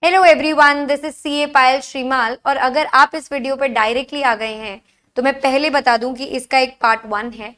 Hello everyone, this is CA Payal Shrimal. और अगर आप इस वीडियो पे डायरेक्टली आ गए हैं तो मैं पहले बता दूं कि इसका एक पार्ट 1 है।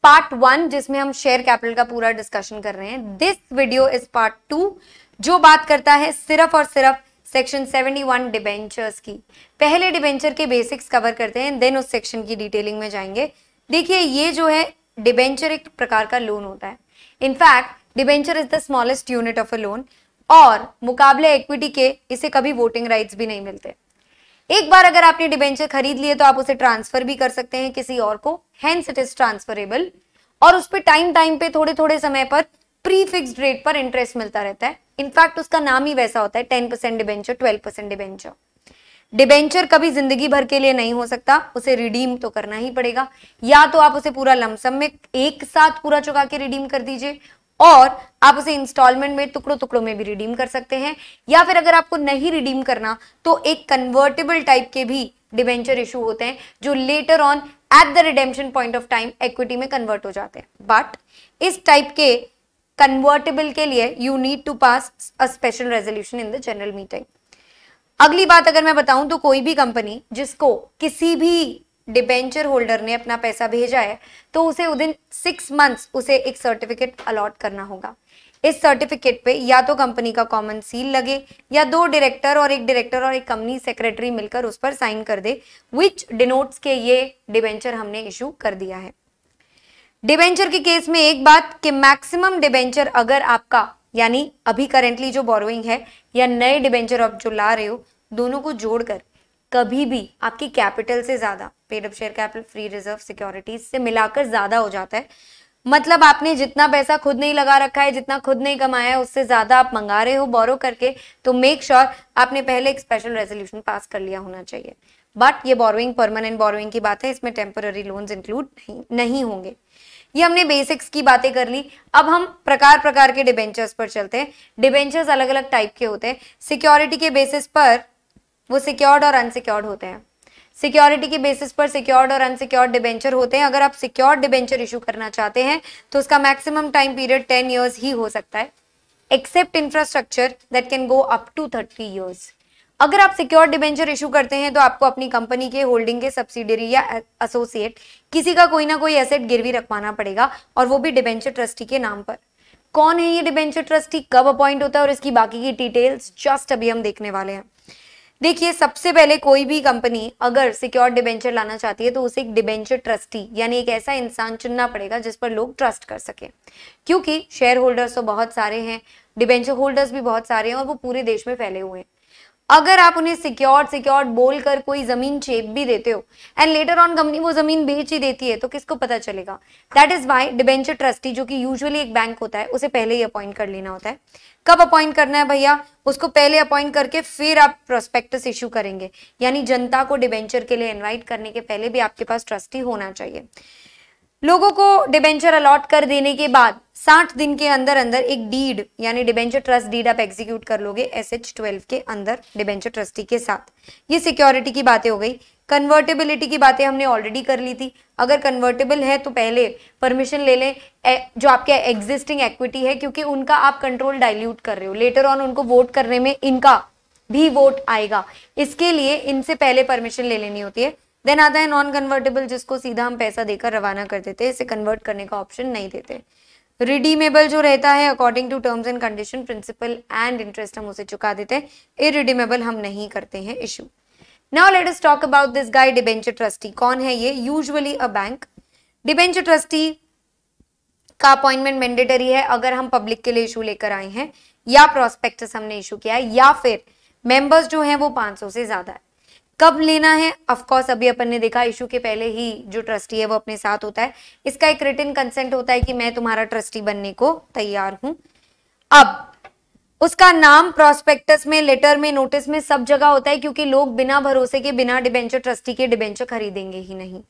पार्ट 1 जिसमें हम शेयर कैपिटल का पूरा डिस्कशन कर रहे हैं। दिस वीडियो इज पार्ट 2 जो बात करता है सिर्फ और सिर्फ सेक्शन 71 डिबेंचर्स की। पहले डिबेंचर के बेसिक्स कवर करते हैं, देन उस सेक्शन की डिटेलिंग में जाएंगे। देखिए, ये जो है डिबेंचर एक प्रकार का लोन होता है। In fact debenture is the smallest unit of a loan और मुकाबले इक्विटी के इसे कभी वोटिंग राइट्स भी नहीं मिलते। एक बार अगर आपने डिबेंचर खरीद लिए तो आप उसे ट्रांसफर भी कर सकते हैं किसी और को, हेंस इट इज ट्रांसफरेबल। और उस पे टाइम पे थोड़े थोड़े समय पर प्री फिक्स्ड रेट पर इंटरेस्ट मिलता रहता है। इनफैक्ट उसका नाम ही वैसा होता है, 10% डिबेंचर, 12% डिबेंचर। डिबेंचर कभी जिंदगी भर के लिए नहीं हो सकता, उसे रिडीम तो करना ही पड़ेगा। या तो आप उसे पूरा लमसम में एक साथ पूरा चुका के रिडीम कर दीजिए, और आप उसे इंस्टॉलमेंट में टुकड़ों टुकड़ों में भी रिडीम कर सकते हैं। या फिर अगर आपको नहीं रिडीम करना तो एक कन्वर्टेबल टाइप के भी डिबेंचर इशू होते हैं जो later on at the redemption point of time equity में कन्वर्ट हो जाते हैं। बट इस टाइप के कन्वर्टेबल के लिए you need to pass a special resolution in the general meeting. अगली बात अगर मैं बताऊं तो कोई भी कंपनी जिसको किसी भी डिबेंचर होल्डर ने अपना पैसा भेजा है तो उसे विदिन 6 मंथ्स उसे एक सर्टिफिकेट अलॉट करना होगा। इस सर्टिफिकेट पे या तो कंपनी का कॉमन सील लगे या 2 डायरेक्टर और एक कंपनी सेक्रेटरी मिलकर उस पर साइन कर दे, विच डिनोट्स के ये डिबेंचर हमने इशू कर दिया है। डिबेंचर के केस में एक बात कि मैक्सिमम डिबेंचर अगर आपका, यानी अभी करेंटली जो बोरोइंग है या नए डिबेंचर आप जो ला रहे हो, दोनों को जोड़कर कभी भी आपकी कैपिटल से ज्यादा, paid up share capital, free reserve, securities से मिलाकर ज्यादा हो जाता है। मतलब आपने जितना पैसा खुद नहीं लगा रखा है, जितना खुद नहीं कमाया है, उससे ज्यादा आप मंगा रहे हो बोरो करके, तो मेक श्योर आपने पहले एक स्पेशल रेजोल्यूशन पास कर लिया होना चाहिए। बट ये बोरोइंग परमानेंट बोरोइंग की बात है, इसमें टेम्पररी लोन्स इंक्लूड नहीं होंगे। ये हमने बेसिक्स की बातें कर ली। अब हम प्रकार प्रकार के डिबेंचर्स पर चलते हैं। डिबेंचर्स अलग अलग टाइप के होते हैं। सिक्योरिटी के बेसिस पर वो सिक्योर्ड और अनसिक्योर्ड होते हैं। सिक्योरिटी के बेसिस पर सिक्योर्ड और अनसिक्योर्ड डिबेंचर होते हैं। अगर आप सिक्योर्ड डिबेंचर इशू करना चाहते हैं तो उसका मैक्सिमम टाइम पीरियड 10 ईयर्स ही हो सकता है, except infrastructure that can go up to 30 years. अगर आप सिक्योर्ड डिबेंचर इशू करते हैं तो आपको अपनी कंपनी के होल्डिंग के सब्सिडियरी या एसोसिएट किसी का कोई ना कोई एसेट गिरवी रखवाना पड़ेगा, और वो भी डिबेंचर ट्रस्टी के नाम पर। कौन है ये डिबेंचर ट्रस्टी, कब अपॉइंट होता है और इसकी बाकी की डिटेल्स जस्ट अभी हम देखने वाले हैं। देखिए, सबसे पहले कोई भी कंपनी अगर सिक्योर्ड डिबेंचर लाना चाहती है तो उसे एक डिबेंचर ट्रस्टी यानी एक ऐसा इंसान चुनना पड़ेगा जिस पर लोग ट्रस्ट कर सके, क्योंकि शेयर होल्डर्स तो बहुत सारे हैं, डिबेंचर होल्डर्स भी बहुत सारे हैं और वो पूरे देश में फैले हुए हैं। अगर आप उन्हें सिक्योर्ड बोलकर कोई जमीन चेप भी देते हो एंड लेटर ऑन कंपनी वो जमीन बेच ही देती है तो किसको पता चलेगा। That is why debenture trustee, जो कि यूजुअली एक बैंक होता है, उसे पहले ही अपॉइंट कर लेना होता है। कब अपॉइंट करना है भैया, उसको पहले अपॉइंट करके फिर आप प्रोस्पेक्टस इशू करेंगे, यानी जनता को डिबेंचर के लिए इन्वाइट करने के पहले भी आपके पास ट्रस्टी होना चाहिए। लोगों को डिबेंचर अलॉट कर देने के बाद 60 दिन के अंदर अंदर एक डीड यानी डिबेंचर ट्रस्ट डीड आप एग्जीक्यूट कर लोगे SH12 के अंदर डिबेंचर ट्रस्टी के साथ। ये सिक्योरिटी की बातें हो गई। कन्वर्टेबिलिटी की बातें हमने ऑलरेडी कर ली थी। अगर कन्वर्टेबल है तो पहले परमिशन ले लें जो आपके एग्जिस्टिंग इक्विटी है, क्योंकि उनका आप कंट्रोल डाइल्यूट कर रहे हो, लेटर ऑन उनको वोट करने में इनका भी वोट आएगा, इसके लिए इनसे पहले परमिशन ले लेनी होती है। देन आता है नॉन कन्वर्टेबल, जिसको सीधा हम पैसा देकर रवाना कर देते हैं, इसे कन्वर्ट करने का ऑप्शन नहीं देते। रिडीमेबल जो रहता है according to terms and condition, principal and interest हम उसे चुका देते हैं। इरिडीमेबल हम नहीं करते हैं issue. Now let us talk about this guy debenture trustee. कौन है ये? Usually a bank. Debenture trustee का अपॉइंटमेंट मैंडेटरी है अगर हम पब्लिक के लिए इशू लेकर आए हैं या प्रोस्पेक्टस हमने इशू किया है या फिर मेंबर्स जो हैं वो 500 से ज्यादा है। कब लेना है? ऑफ कोर्स अभी अपन ने देखा इशू के पहले ही जो ट्रस्टी है वो अपने साथ होता है। इसका एक रिटन कंसेंट होता है कि मैं तुम्हारा ट्रस्टी बनने को तैयार हूं। अब उसका नाम प्रोस्पेक्टस में, लेटर में, नोटिस में, सब जगह होता है, क्योंकि लोग बिना भरोसे के बिना डिबेंचर ट्रस्टी के डिबेंचर खरीदेंगे ही नहीं।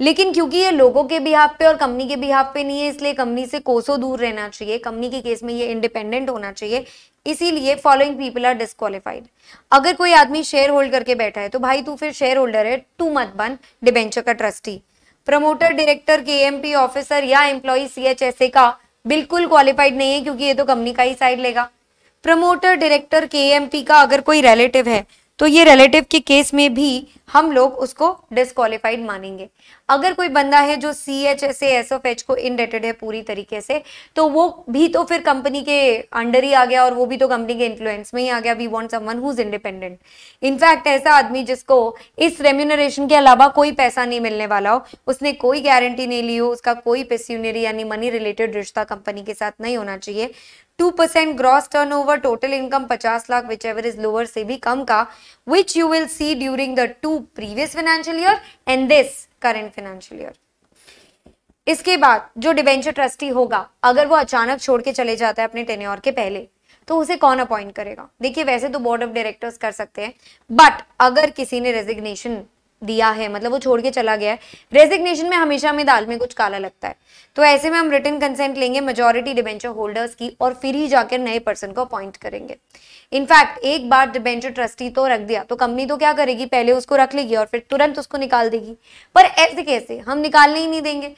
लेकिन क्योंकि ये लोगों के बिहाफ पे और कंपनी के बिहाफ पे नहीं है, इसलिए कंपनी से कोसों दूर रहना चाहिए। कंपनी के केस में ये इंडिपेंडेंट होना चाहिए, इसीलिए फॉलोइंग पीपल आर डिस्क्वालिफाइड। अगर कोई आदमी शेयर होल्ड करके बैठा है तो भाई तू फिर शेयर होल्डर है, तू मत बन डिबेंचर का trustee. Promoter, director, KMP officer या एम्प्लॉय CHSA का बिल्कुल क्वालिफाइड नहीं है, क्योंकि ये तो कंपनी का ही साइड लेगा। प्रमोटर डायरेक्टर केएमपी का अगर कोई रिलेटिव है तो ये रिलेटिव के केस में भी हम लोग उसको डिस्क्वालिफाइड मानेंगे। अगर कोई बंदा है जो CH से SOH को इनडेटेड है पूरी तरीके से, तो वो भी तो फिर कंपनी के अंडर ही आ गया और वो भी तो कंपनी के इन्फ्लुएंस में ही आ गया। We want someone who is independent. In fact ऐसा आदमी जिसको इस रेम्यूनरेशन के अलावा कोई पैसा नहीं मिलने वाला हो, उसने कोई गारंटी नहीं ली हो, उसका कोई पेस्यूनरी यानी मनी रिलेटेड रिश्ता कंपनी के साथ नहीं होना चाहिए। 2% gross turnover, total income 50 lakh which ever is lower से भी कम का, which you will see during the 2 previous financial year and this current financial year। इसके बाद जो डिबेंचर ट्रस्टी होगा, अगर वो अचानक छोड़ के चले जाता है अपने टेन्योर के पहले, तो उसे कौन अपॉइंट करेगा? देखिए वैसे तो बोर्ड ऑफ डायरेक्टर्स कर सकते हैं, बट अगर किसी ने रेजिग्नेशन दिया है, मतलब वो छोड़ के चला गया है, रेजिग्नेशन में हमेशा में दाल में कुछ काला लगता है, तो ऐसे में हम रिटन कंसेंट लेंगे मेजॉरिटी डिबेंचर होल्डर्स की और फिर ही जाकर नए पर्सन को अपॉइंट करेंगे। इनफैक्ट एक बार डिबेंचर ट्रस्टी तो रख दिया तो कंपनी तो क्या करेगी, पहले उसको रख लेगी और फिर तुरंत उसको निकाल देगी। पर ऐसे कैसे, हम निकालने ही नहीं देंगे।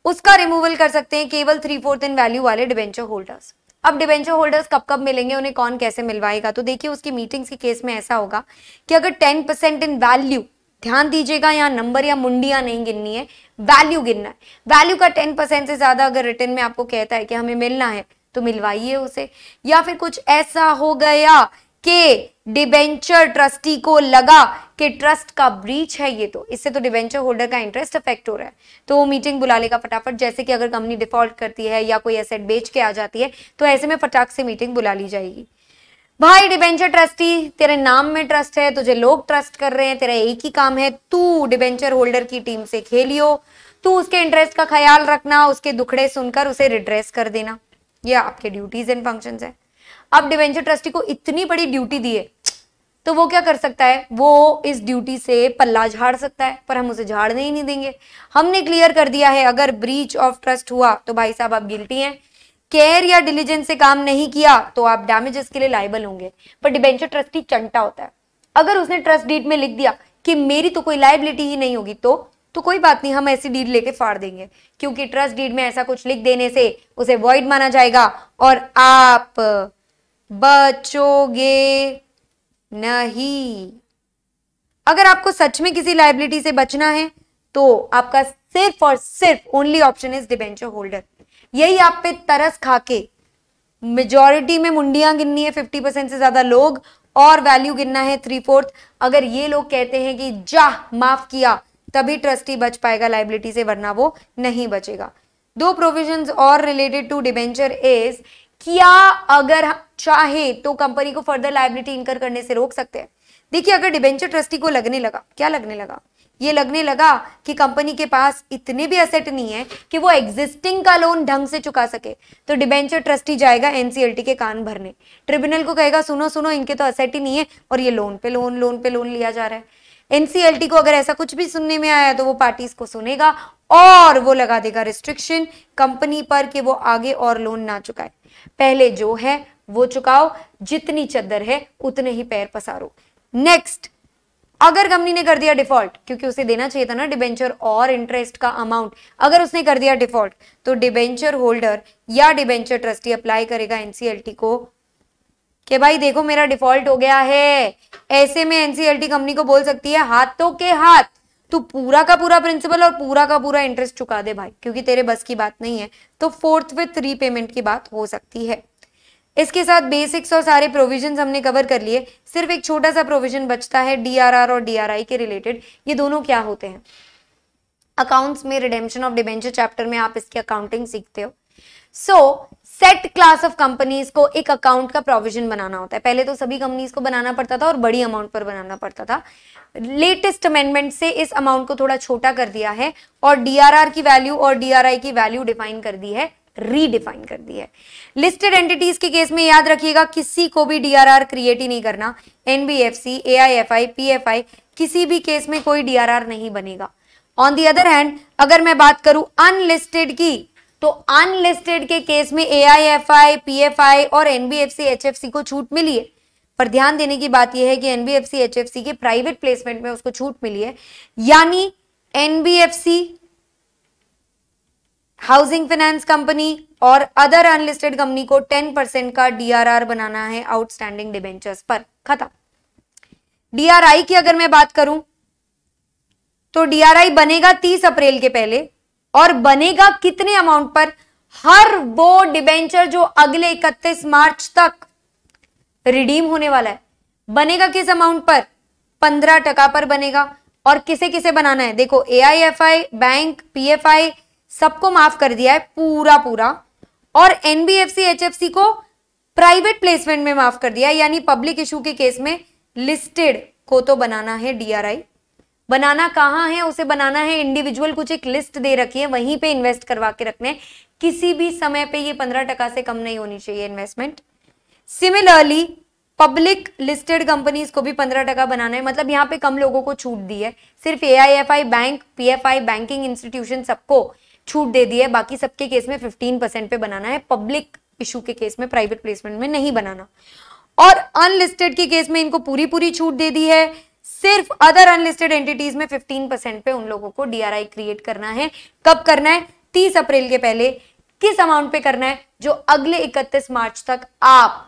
उसका रिमूवल कर सकते हैं केवल 3/4 इन वैल्यू वाले डिबेंचर होल्डर्स। अब डिबेंचर होल्डर्स कब कब मिलेंगे, उन्हें कौन कैसे मिलवाएगा? तो देखिए उसकी मीटिंग्स के केस में ऐसा होगा कि अगर 10% इन वैल्यू, ध्यान दीजिएगा यहाँ नंबर या मुंडिया नहीं गिननी है, वैल्यू गिनना है। वैल्यू का 10% से ज्यादा अगर रिटर्न में आपको कहता है कि हमें मिलना है तो मिलवाइए उसे। या फिर कुछ ऐसा हो गया कि डिबेंचर ट्रस्टी को लगा कि ट्रस्ट का ब्रीच है ये, तो इससे तो डिबेंचर होल्डर का इंटरेस्ट अफेक्ट हो रहा है, तो वो मीटिंग बुला लेगा फटाफट। जैसे कि अगर कंपनी डिफॉल्ट करती है या कोई एसेट बेच के आ जाती है, तो ऐसे में फटाक से मीटिंग बुला ली जाएगी। भाई डिबेंचर ट्रस्टी, तेरे नाम में ट्रस्ट है, तुझे लोग ट्रस्ट कर रहे हैं, तेरा एक ही काम है, तू डिबेंचर होल्डर की टीम से खेलियो, तू उसके इंटरेस्ट का ख्याल रखना, उसके दुखड़े सुनकर उसे रिड्रेस कर देना, ये आपके ड्यूटीज एंड फंक्शंस है। अब डिबेंचर ट्रस्टी को इतनी बड़ी ड्यूटी दी है तो वो क्या कर सकता है, वो इस ड्यूटी से पल्ला झाड़ सकता है, पर हम उसे झाड़ने ही नहीं देंगे। हमने क्लियर कर दिया है अगर ब्रीच ऑफ ट्रस्ट हुआ तो भाई साहब आप गिल्टी हैं, केयर या डिलीजेंस से काम नहीं किया तो आप डैमेजेस के लिए लायबल होंगे। पर डिबेंचर ट्रस्टी चंटा होता है, अगर उसने ट्रस्ट डीड में लिख दिया कि मेरी तो कोई लायबिलिटी ही नहीं होगी तो कोई बात नहीं, हम ऐसी डीड लेके फाड़ देंगे, क्योंकि ट्रस्ट डीड में ऐसा कुछ लिख देने से उसे वॉइड माना जाएगा और आप बचोगे नहीं। अगर आपको सच में किसी लायबिलिटी से बचना है तो आपका सिर्फ और सिर्फ only option is debenture holder. यही आप पे तरस खाके मेजॉरिटी में मुंडियां गिननी है 50% से ज्यादा लोग और वैल्यू गिनना है 3/4। अगर ये लोग कहते हैं कि जा माफ किया, तभी ट्रस्टी बच पाएगा लायबिलिटी से, वरना वो नहीं बचेगा। 2 प्रोविजंस और रिलेटेड टू डिबेंचर इज, क्या अगर चाहे तो कंपनी को फर्दर लायबिलिटी इनकर करने से रोक सकते हैं। देखिए अगर डिबेंचर ट्रस्टी को लगने लगा, क्या लगने लगा, ये लगने लगा कि कंपनी के पास इतने भी एसेट नहीं है कि वो एग्जिस्टिंग का लोन ढंग से चुका सके, तो डिबेंचर ट्रस्टी जाएगा एनसीएलटी के कान भरने, ट्रिब्यूनल को कहेगा सुनो सुनो इनके तो एसेट ही नहीं है और ये लोन पे लोन लिया जा रहा है। एनसीएलटी को अगर ऐसा कुछ भी सुनने में आया तो वो पार्टीज को सुनेगा और वो लगा देगा रिस्ट्रिक्शन कंपनी पर कि वो आगे और लोन ना चुकाए। पहले जो है वो चुकाओ, जितनी चद्दर है उतने ही पैर पसारो। नेक्स्ट, अगर कंपनी ने कर दिया डिफॉल्ट, क्योंकि उसे देना चाहिए था ना डिबेंचर और इंटरेस्ट का अमाउंट, अगर उसने कर दिया डिफॉल्ट तो डिबेंचर होल्डर या डिबेंचर ट्रस्टी अप्लाई करेगा एनसीएलटी को कि भाई देखो मेरा डिफॉल्ट हो गया है। ऐसे में एनसीएलटी कंपनी को बोल सकती है हाथों के हाथ तू पूरा का पूरा प्रिंसिपल और पूरा का पूरा इंटरेस्ट चुका दे भाई, क्योंकि तेरे बस की बात नहीं है, तो 4th रीपेमेंट की बात हो सकती है। इसके साथ बेसिक्स और सारे प्रोविजंस हमने कवर कर लिए, सिर्फ एक छोटा सा प्रोविजन बचता है डीआरआर और डीआरआई के रिलेटेड। ये दोनों क्या होते हैं? अकाउंट्स में रिडेम्पशन ऑफ डिबेंचर चैप्टर में आप इसकी अकाउंटिंग सीखते हो। सो सेट क्लास ऑफ कंपनीज को एक अकाउंट का प्रोविजन बनाना होता है। पहले तो सभी कंपनीज को बनाना पड़ता था और बड़ी अमाउंट पर बनाना पड़ता था। लेटेस्ट अमेंडमेंट से इस अमाउंट को थोड़ा छोटा कर दिया है और डीआरआर की वैल्यू और डीआरआई की वैल्यू डिफाइन कर दी है, रीडिफाइन कर दी है। लिस्टेड एंटिटीज के केस में याद रखिएगा किसी को भी डीआरआर क्रिएट ही नहीं करना। एनबीएफसी, एआईएफआई, पीएफआई, किसी भी केस में कोई डीआरआर नहीं बनेगा। ऑन दी अदर हैंड अगर मैं बात करूं अनलिस्टेड की, तो अनलिस्टेड के केस में एआईएफआई, पीएफआई और एनबीएफसी, एचएफसी को छूट मिली है। पर ध्यान देने की बात यह है कि एनबीएफसी, एचएफसी के प्राइवेट प्लेसमेंट में उसको छूट मिली है, यानी एनबीएफसी हाउसिंग फाइनेंस कंपनी और अदर अनलिस्टेड कंपनी को 10% का डीआरआर बनाना है आउटस्टैंडिंग डिबेंचर्स पर। खत्म। डीआरआई की अगर मैं बात करूं तो डीआरआई बनेगा 30 अप्रैल के पहले, और बनेगा कितने अमाउंट पर? हर वो डिबेंचर जो अगले 31 मार्च तक रिडीम होने वाला है। बनेगा किस अमाउंट पर? 15% पर बनेगा। और किसे किसे बनाना है? देखो, एआईएफआई, बैंक, पीएफआई सबको माफ कर दिया है पूरा पूरा, और एनबीएफसी, एचएफसी को प्राइवेट प्लेसमेंट में माफ कर दिया है, यानी पब्लिक इशू के केस में लिस्टेड को तो बनाना है डीआरआई। बनाना कहां है? उसे बनाना है इंडिविजुअल, कुछ एक लिस्ट दे रखी है, वहीं पे इन्वेस्ट करवा के रखने। किसी भी समय पे ये 15% से कम नहीं होनी चाहिए investment. Similarly public listed companies को भी 15% बनाना है, मतलब यहाँ पे कम लोगों को छूट दी है। सिर्फ एआईएफआई, बैंक, पीएफआई, बैंकिंग इंस्टीट्यूशन सबको छूट दे दी है, बाकी सबके केस में 15% पे बनाना है। पब्लिक इशू के केस में, प्राइवेट प्लेसमेंट में नहीं बनाना। और अनलिस्टेड के केस में इनको पूरी पूरी छूट दे दी है। सिर्फ अदर अनलिस्टेड एंटिटीज में 15% पे उन लोगों को डीआरआई क्रिएट करना है। कब करना है? 30 अप्रैल के पहले। किस अमाउंट पे करना है? जो अगले 31 मार्च तक आप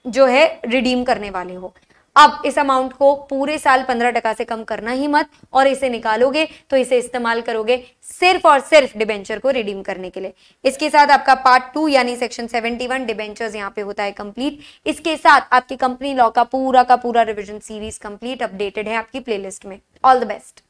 जो है रिडीम करने वाले हो। अब इस अमाउंट को पूरे साल 15% से कम करना ही मत, और इसे निकालोगे तो इसे इस्तेमाल करोगे सिर्फ और सिर्फ डिबेंचर को रिडीम करने के लिए। इसके साथ आपका पार्ट 2 यानी सेक्शन 71 डिबेंचर्स यहाँ पे होता है कंप्लीट। इसके साथ आपकी कंपनी लॉ का पूरा रिवीजन सीरीज कंप्लीट अपडेटेड है आपकी प्लेलिस्ट में। All the best.